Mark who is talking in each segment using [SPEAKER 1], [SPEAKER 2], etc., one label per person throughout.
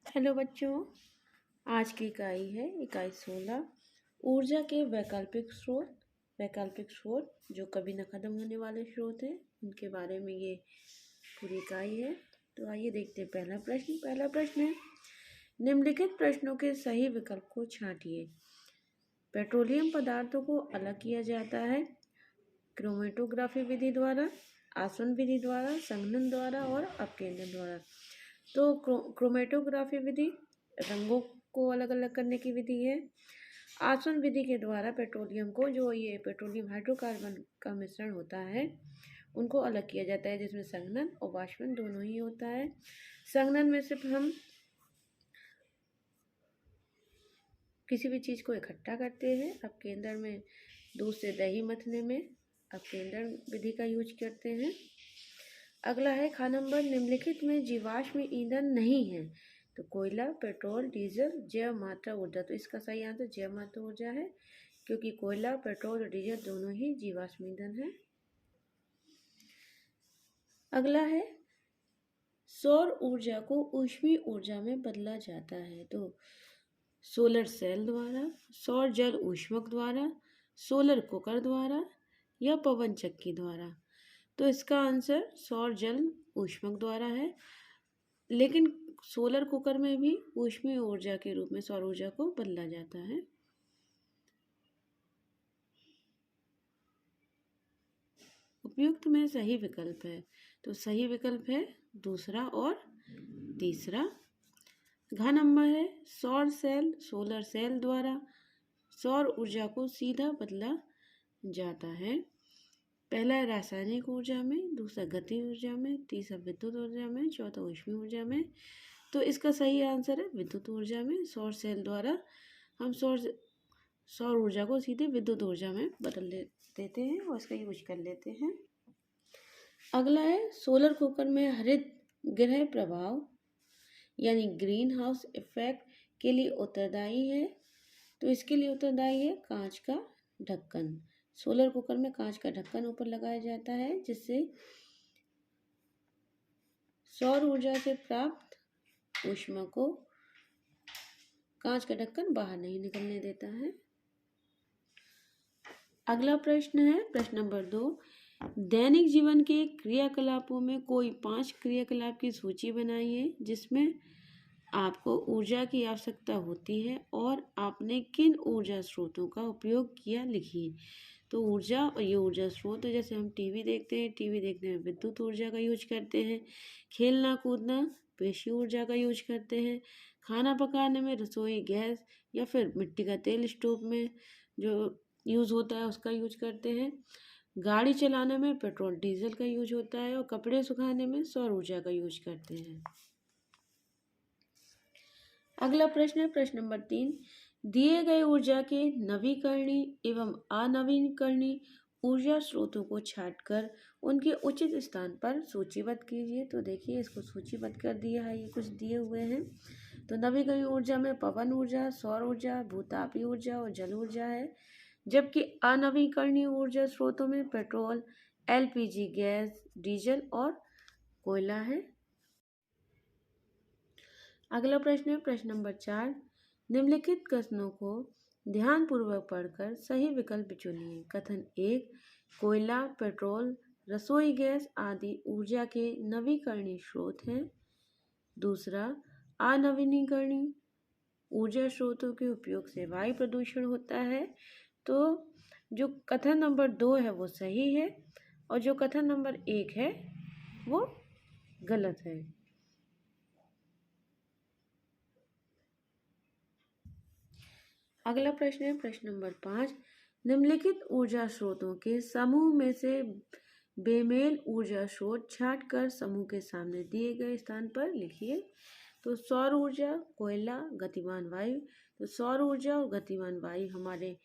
[SPEAKER 1] Hello बच्चों, आज की इकाई है इकाई 16। ऊर्जा के वैकल्पिक स्रोत जो कभी न खत्म होने वाले स्रोत हैं, उनके बारे में ये पूरी इकाई है। तो आइए देखते हैं पहला प्रश्न है, निम्नलिखित प्रश्नों के सही विकल्प को छांटिए। पेट्रोलियम पदार्थों को अलग किया जाता है क्रोमेटोग्राफी विधि द्वारा, आसवन विधि द्वारा, संघनन द्वारा और अपकेंद्रण द्वारा। तो क्रोमेटोग्राफी विधि रंगों को अलग अलग करने की विधि है। आसवन विधि के द्वारा पेट्रोलियम को, जो ये पेट्रोलियम हाइड्रोकार्बन का मिश्रण होता है, उनको अलग किया जाता है, जिसमें संघनन और वाष्पन दोनों ही होता है। संघनन में सिर्फ हम किसी भी चीज़ को इकट्ठा करते हैं। अपकेंद्रण में दूध से दही मथने में अपकेंद्रण विधि का यूज करते हैं। अगला है खा नंबर, निम्नलिखित में जीवाश्म ईंधन नहीं है। तो कोयला, पेट्रोल, डीजल, जैव मात्रा ऊर्जा। तो इसका सही आंसर जैव मात्रा ऊर्जा है, क्योंकि कोयला, पेट्रोल और डीजल दोनों ही जीवाश्म ईंधन है। अगला है सौर ऊर्जा को ऊष्मीय ऊर्जा में बदला जाता है। तो सोलर सेल द्वारा, सौर जल ऊष्मक द्वारा, सोलर कुकर द्वारा या पवन चक्की द्वारा। तो इसका आंसर सौर जल ऊष्मक द्वारा है, लेकिन सोलर कुकर में भी ऊष्मीय ऊर्जा के रूप में सौर ऊर्जा को बदला जाता है। उपयुक्त में सही विकल्प है, तो सही विकल्प है दूसरा और तीसरा। घ नंबर है सौर सेल, सोलर सेल द्वारा सौर ऊर्जा को सीधा बदला जाता है। पहला है रासायनिक ऊर्जा में, दूसरा गति ऊर्जा में, तीसरा विद्युत ऊर्जा में, चौथा ऊष्मीय ऊर्जा में। तो इसका सही आंसर है विद्युत ऊर्जा में। सौर सेल द्वारा हम सौर ऊर्जा को सीधे विद्युत ऊर्जा में बदल देते हैं और इसका यूज कर लेते हैं। अगला है सोलर कुकर में हरित गृह प्रभाव यानी ग्रीन हाउस इफेक्ट के लिए उत्तरदायी है। तो इसके लिए उत्तरदायी है कांच का ढक्कन। सोलर कुकर में कांच का ढक्कन ऊपर लगाया जाता है, जिससे सौर ऊर्जा से प्राप्त ऊष्मा को कांच का ढक्कन बाहर नहीं निकलने देता है। अगला प्रश्न है प्रश्न नंबर 2, दैनिक जीवन के क्रियाकलापों में कोई 5 क्रियाकलाप की सूची बनाइए जिसमें आपको ऊर्जा की आवश्यकता होती है और आपने किन ऊर्जा स्रोतों का उपयोग किया, लिखिए। तो ऊर्जा, और ये ऊर्जा स्रोत है, जैसे हम टीवी देखते हैं विद्युत ऊर्जा का यूज करते हैं। खेलना कूदना पेशी ऊर्जा का यूज करते हैं। खाना पकाने में रसोई गैस या फिर मिट्टी का तेल स्टोव में जो यूज़ होता है उसका यूज करते हैं। गाड़ी चलाने में पेट्रोल डीजल का यूज होता है और कपड़े सुखाने में सौर ऊर्जा का यूज करते हैं। अगला प्रश्न है प्रश्न नंबर 3, दिए गए ऊर्जा के नवीकरणीय एवं अनवीकरणीय ऊर्जा स्रोतों को छांटकर उनके उचित स्थान पर सूचीबद्ध कीजिए। तो देखिए इसको सूचीबद्ध कर दिया है, ये कुछ दिए हुए हैं। तो नवीकरणीय ऊर्जा में पवन ऊर्जा, सौर ऊर्जा, भूतापीय ऊर्जा और जल ऊर्जा है। जबकि अनवीकरणीय ऊर्जा स्रोतों में पेट्रोल, एलपीजी गैस, डीजल और कोयला है। अगला प्रश्न है प्रश्न नंबर 4, निम्नलिखित कथनों को ध्यानपूर्वक पढ़कर सही विकल्प चुनिए। कथन 1, कोयला, पेट्रोल, रसोई गैस आदि ऊर्जा के नवीकरणीय स्रोत हैं। दूसरा, अनवीकरणीय ऊर्जा स्रोतों के उपयोग से वायु प्रदूषण होता है। तो जो कथन नंबर 2 है वो सही है और जो कथन नंबर 1 है वो गलत है। अगला प्रश्न है प्रश्न नंबर 5, निम्नलिखित ऊर्जा स्रोतों के समूह में से बेमेल ऊर्जा स्रोत छांटकर समूह के सामने दिए गए स्थान पर लिखिए। तो सौर ऊर्जा, कोयला, गतिमान वायु। तो सौर ऊर्जा और गतिमान वायु हमारे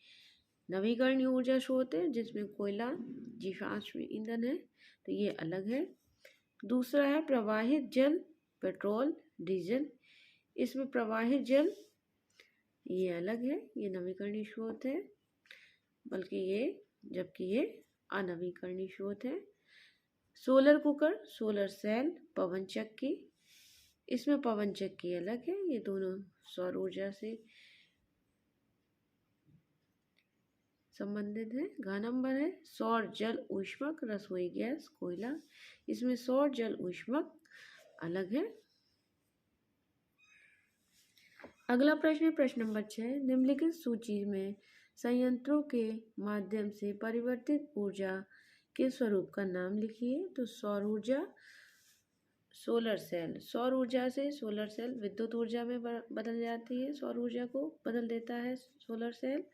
[SPEAKER 1] नवीकरणीय ऊर्जा स्रोत है, जिसमें कोयला जीवाश्म ईंधन है, तो ये अलग है। दूसरा है प्रवाहित जल, पेट्रोल, डीजल। इसमें प्रवाहित जल ये अलग है, ये नवीकरणीय स्रोत है, जबकि ये अनवीकरणीय स्रोत है। सोलर कुकर, सोलर सेल, पवन चक्की इसमें पवन चक्की अलग है, ये दोनों सौर ऊर्जा से संबंधित है। घ नंबर है सौर जल ऊष्मक रसोई गैस कोयला, इसमें सौर जल ऊष्मक अलग है। अगला प्रश्न है प्रश्न नंबर 6, निम्नलिखित सूची में संयंत्रों के माध्यम से परिवर्तित ऊर्जा के स्वरूप का नाम लिखिए। तो सौर ऊर्जा, सोलर सेल, सौर ऊर्जा से सोलर सेल विद्युत ऊर्जा में बदल जाती है, सौर ऊर्जा को बदल देता है सोलर सेल।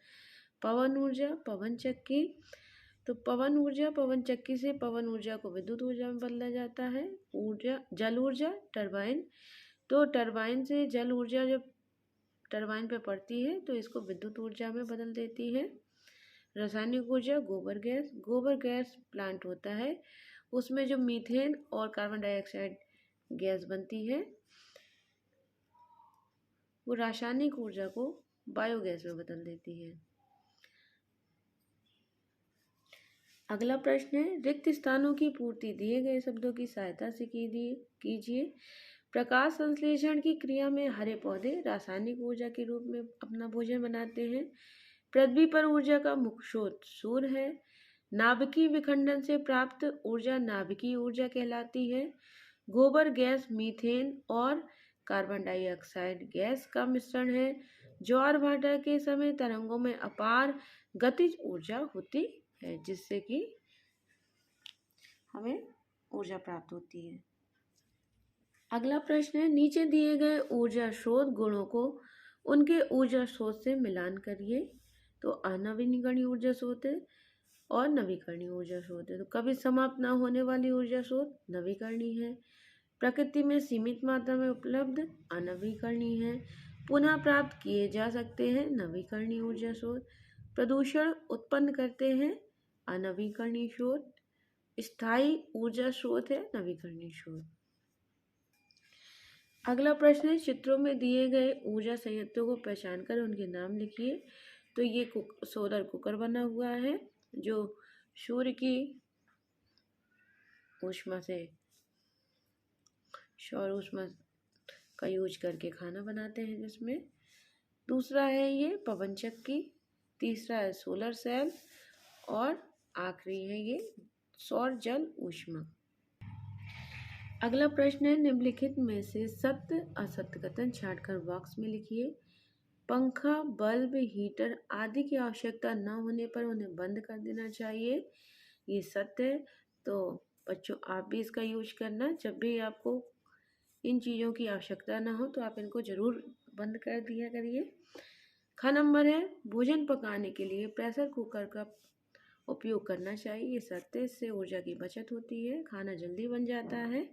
[SPEAKER 1] पवन ऊर्जा, पवन चक्की, तो पवन ऊर्जा पवन चक्की से पवन ऊर्जा को विद्युत ऊर्जा में बदला जाता है। ऊर्जा, जल ऊर्जा, टरबाइन, तो टरबाइन से जल ऊर्जा जब टरबाइन पे पड़ती है तो इसको विद्युत ऊर्जा में बदल देती है। रासायनिक ऊर्जा, गोबर गैस, गोबर गैस प्लांट होता है, उसमें जो मीथेन और कार्बन डाइऑक्साइड गैस बनती है वो रासायनिक ऊर्जा को बायोगैस में बदल देती है। अगला प्रश्न है रिक्त स्थानों की पूर्ति दिए गए शब्दों की सहायता से कीजिए। प्रकाश संश्लेषण की क्रिया में हरे पौधे रासायनिक ऊर्जा के रूप में अपना भोजन बनाते हैं। पृथ्वी पर ऊर्जा का मुख्य स्रोत सूर्य है। नाभिकीय विखंडन से प्राप्त ऊर्जा नाभिकीय ऊर्जा कहलाती है। गोबर गैस मीथेन और कार्बन डाइऑक्साइड गैस का मिश्रण है। ज्वार भाटा के समय तरंगों में अपार गतिज ऊर्जा होती है जिससे कि हमें ऊर्जा प्राप्त होती है। अगला प्रश्न है नीचे दिए गए ऊर्जा स्रोत गुणों को उनके ऊर्जा स्रोत से मिलान करिए। तो अनवीकरणीय ऊर्जा स्रोत है और नवीकरणीय ऊर्जा स्रोत है। तो कभी समाप्त न होने वाली ऊर्जा स्रोत नवीकरणीय है। प्रकृति में सीमित मात्रा में उपलब्ध अनवीकरणीय है। पुनः प्राप्त किए जा सकते हैं नवीकरणीय ऊर्जा स्रोत। प्रदूषण उत्पन्न करते हैं अनवीकरणीय स्रोत। स्थायी ऊर्जा स्रोत है नवीकरणीय स्रोत। अगला प्रश्न है चित्रों में दिए गए ऊर्जा संयंत्रों को पहचान कर उनके नाम लिखिए। तो ये सोलर कुकर बना हुआ है जो सूर्य की ऊष्मा से सौर ऊष्मा का यूज करके खाना बनाते हैं जिसमें। दूसरा है ये पवन चक्की, तीसरा है सोलर सेल और आखिरी है ये सौर जल ऊष्मा। अगला प्रश्न है निम्नलिखित में से सत्य असत्य कथन छांटकर बॉक्स में लिखिए। पंखा, बल्ब, हीटर आदि की आवश्यकता न होने पर उन्हें बंद कर देना चाहिए, ये सत्य है। तो बच्चों आप भी इसका यूज करना, जब भी आपको इन चीज़ों की आवश्यकता ना हो तो आप इनको ज़रूर बंद कर दिया करिए। ख नंबर है भोजन पकाने के लिए प्रेशर कुकर का उपयोग करना चाहिए, ये सत्य, इससे ऊर्जा की बचत होती है, खाना जल्दी बन जाता है।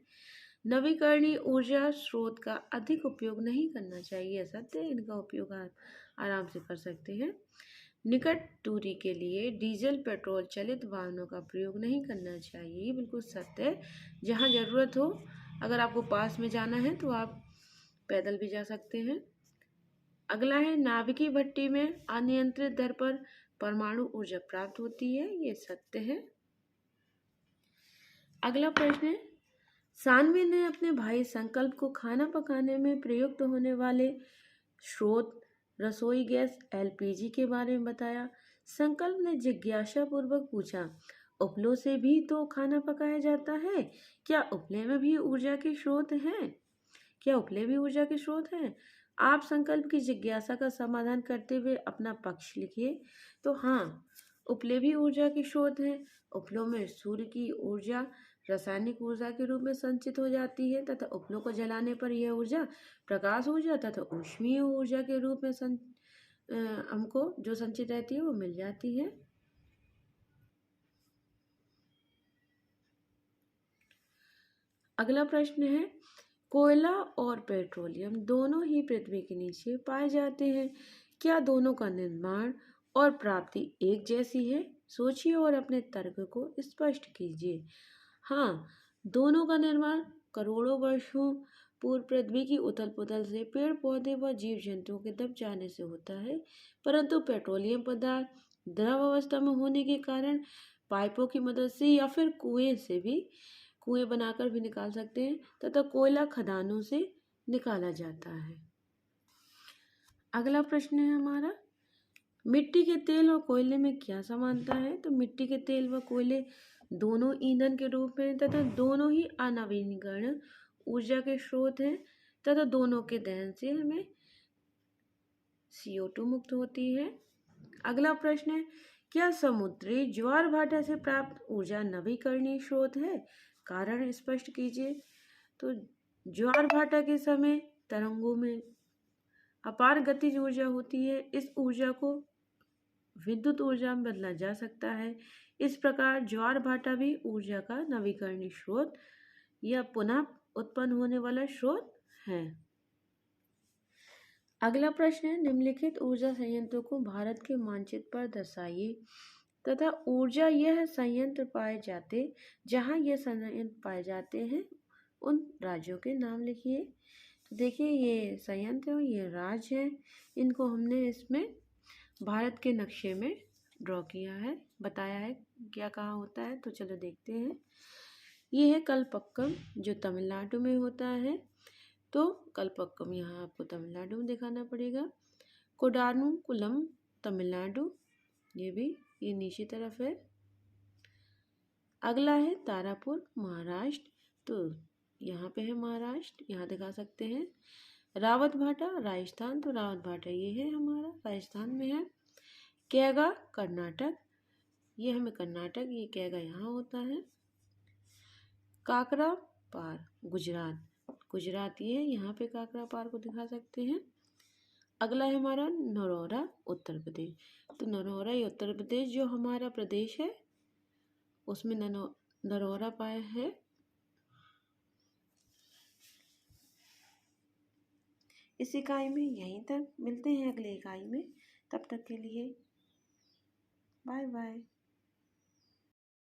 [SPEAKER 1] नवीकरणीय ऊर्जा स्रोत का अधिक उपयोग नहीं करना चाहिए, सत्य, इनका उपयोग आप आराम से कर सकते हैं। निकट दूरी के लिए डीजल पेट्रोल चलित वाहनों का प्रयोग नहीं करना चाहिए, ये बिल्कुल सत्य है। जहाँ ज़रूरत हो, अगर आपको पास में जाना है तो आप पैदल भी जा सकते हैं। अगला है नाभिकीय भट्टी में अनियंत्रित दर पर परमाणु ऊर्जा प्राप्त होती है, ये सत्य है। अगला प्रश्न है सानवी ने अपने भाई संकल्प को खाना पकाने में प्रयुक्त होने वाले स्रोत रसोई गैस एलपीजी के बारे में बताया। संकल्प ने जिज्ञासा पूर्वक पूछा उपलों से भी तो खाना पकाया जाता है, क्या उपले में भी ऊर्जा के स्रोत हैं? क्या उपले भी ऊर्जा के स्रोत हैं? आप संकल्प की जिज्ञासा का समाधान करते हुए अपना पक्ष लिखिए। तो हाँ, उपले भी ऊर्जा के स्रोत हैं। उपलों में सूर्य की ऊर्जा रासायनिक ऊर्जा के रूप में संचित हो जाती है तथा उपलों को जलाने पर यह ऊर्जा प्रकाश ऊर्जा तथा ऊष्मीय ऊर्जा के रूप में हमको जो संचित रहती है वो मिल जाती है। अगला प्रश्न है कोयला और पेट्रोलियम दोनों ही पृथ्वी के नीचे पाए जाते हैं, क्या दोनों का निर्माण और प्राप्ति एक जैसी है? सोचिए और अपने तर्क को स्पष्ट कीजिए। हाँ, दोनों का निर्माण करोड़ों वर्षों पूर्व पृथ्वी की उथल पुथल से पेड़ पौधे व जीव जंतुओं के दब जाने से होता है, परंतु पेट्रोलियम पदार्थ द्रव अवस्था में होने के कारण पाइपों की मदद से या फिर कुएं बनाकर भी निकाल सकते हैं तथा कोयला खदानों से निकाला जाता है। अगला प्रश्न है हमारा, मिट्टी के तेल और कोयले में क्या समानता है? तो मिट्टी के तेल व कोयले दोनों ईंधन के रूप में तथा दोनों ही अनवीनीकरण ऊर्जा के स्रोत हैं तथा दोनों के दहन से हमें CO2 मुक्त होती है। अगला प्रश्न है, क्या समुद्री ज्वार भाटा से प्राप्त ऊर्जा नवीकरणीय स्रोत है? कारण स्पष्ट कीजिए। तो ज्वार भाटा के समय तरंगों में अपार गतिज ऊर्जा होती है। इस ऊर्जा को विद्युत ऊर्जा में बदला जा सकता है। इस प्रकार ज्वार भाटा भी ऊर्जा का नवीकरणीय स्रोत या पुनः उत्पन्न होने वाला स्रोत है। अगला प्रश्न है, निम्नलिखित ऊर्जा संयंत्रों को भारत के मानचित्र पर दर्शाइए तथा ऊर्जा यह संयंत्र पाए जाते जहाँ यह संयंत्र पाए जाते हैं उन राज्यों के नाम लिखिए। तो देखिए, ये संयंत्र और ये राज्य है, इनको हमने इसमें भारत के नक्शे में ड्रॉ किया है, बताया है क्या कहाँ होता है। तो चलो देखते हैं। ये है कलपक्कम जो तमिलनाडु में होता है। तो कलपक्कम यहाँ आपको तमिलनाडु में दिखाना पड़ेगा। कोडानुकुलम तमिलनाडु, ये नीचे तरफ है। अगला है तारापुर महाराष्ट्र, तो यहाँ पे है महाराष्ट्र, यहाँ दिखा सकते हैं। रावत भाटा राजस्थान, तो रावत भाटा ये है हमारा राजस्थान में है। कैगा कर्नाटक, ये हमें कर्नाटक, ये कैगा यहाँ होता है। काकरा पार गुजरात ये है, यहाँ पे काकरा पार को दिखा सकते हैं। अगला है हमारा नरौरा उत्तर प्रदेश, तो नरौरा ये उत्तर प्रदेश जो हमारा प्रदेश है उसमें नरौरा पाया है। इस इकाई में यहीं तक, मिलते हैं अगले इकाई में, तब तक के लिए बाय बाय।